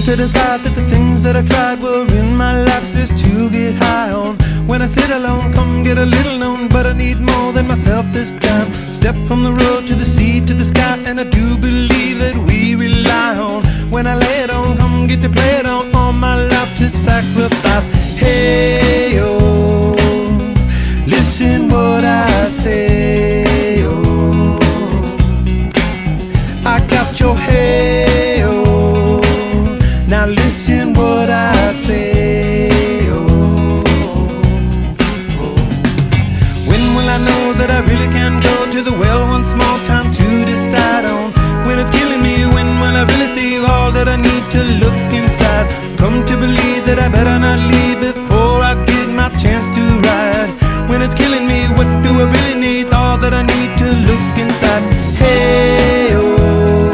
to decide that the things that I tried were in my life just to get high on. When I sit alone, come get a little known, but I need more than myself this time. Step from the road to the sea to the sky, and I do believe that we rely on. When I lay it on, come get to play it on, all my life to sacrifice. Hey, oh, listen what I say, oh, I got your hey, oh, now listen what I say, oh, when will I know that I really can go to the well once more? Time to decide on when it's killing me. When will I really see all that I need to look inside? Come to believe that I better not leave before I get my chance to ride. When it's killing me, what do I really need? All that I need to look inside. Hey, oh,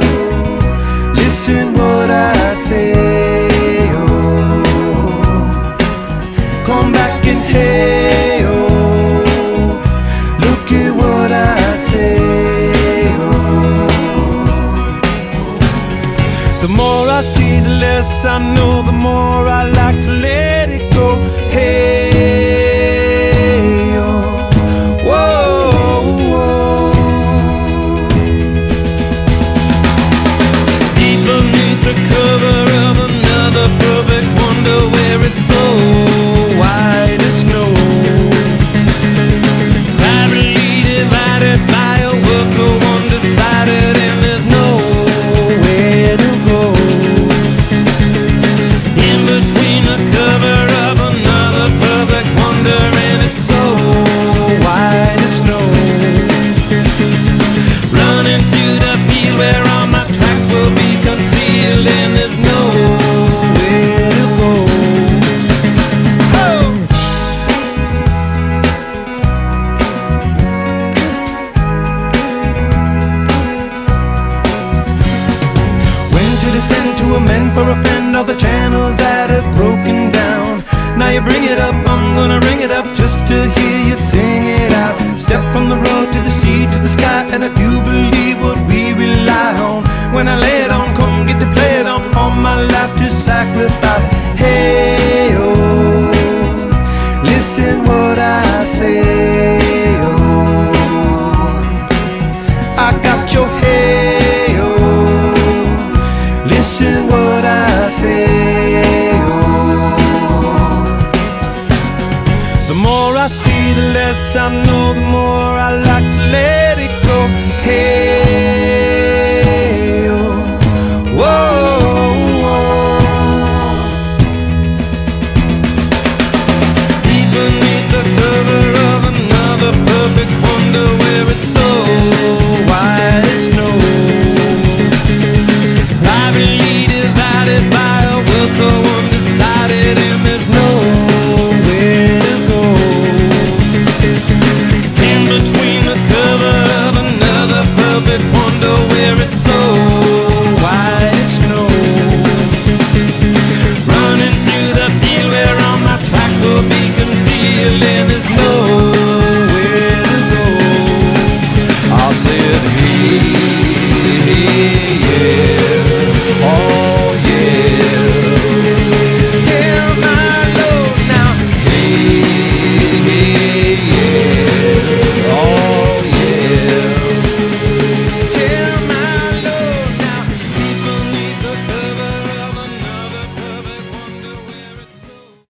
listen what I say, oh, come back and hey, oh, look at what I say, oh. The more I see, the less I know, the more I like to let it go. Hey, oh, whoa, whoa. Deep beneath the cover of another perfect wonder, where it's so white as snow, privately divided by a world so undecided, and there's nowhere to go. In between the cover of another perfect wonder, and it's so white as snow, running through the field where all my tracks will be concealed, and there's nowhere to go. Oh! When to descend to amend for a friend all the channels that have broken down. Now you bring it up, I'm gonna ring it up just to hear you sing it out. Step from the road to the sea to the sky, and I do believe what we rely on. When I lay it on, come get to play it on, all my life to sacrifice. Hey, oh, listen what I say, oh, I got your hey, oh, listen what I say, oh. The more I see, the less I know, the more I like to let it go. Hey, oh, whoa, whoa. Deep beneath the cover of another perfect wonder, where it's so white as snow, privately divided by a world so undecided, and there's nowhere to go. In between the cover of another perfect wonder, where it's so white as snow, running through the field where all my tracks will be concealed, and there's nowhere to go. I said, hey, yeah.